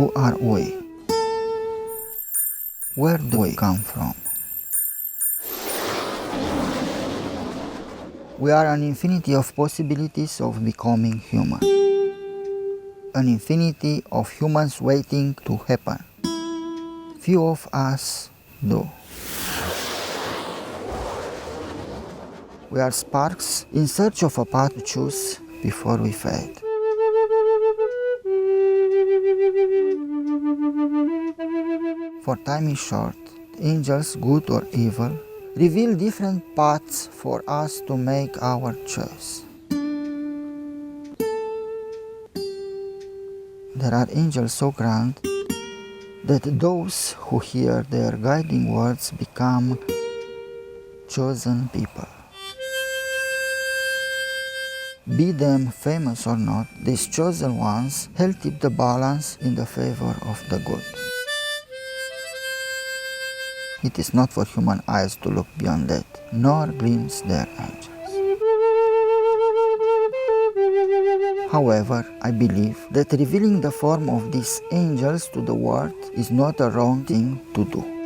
Who are we? Where do we come from? We are an infinity of possibilities of becoming human. An infinity of humans waiting to happen. Few of us do. We are sparks in search of a path to choose before we fade. For time is short, angels, good or evil, reveal different paths for us to make our choice. There are angels so grand that those who hear their guiding words become chosen people. Be them famous or not, these chosen ones help tip the balance in the favor of the good. It is not for human eyes to look beyond that, nor glimpse their angels. However, I believe that revealing the form of these angels to the world is not a wrong thing to do.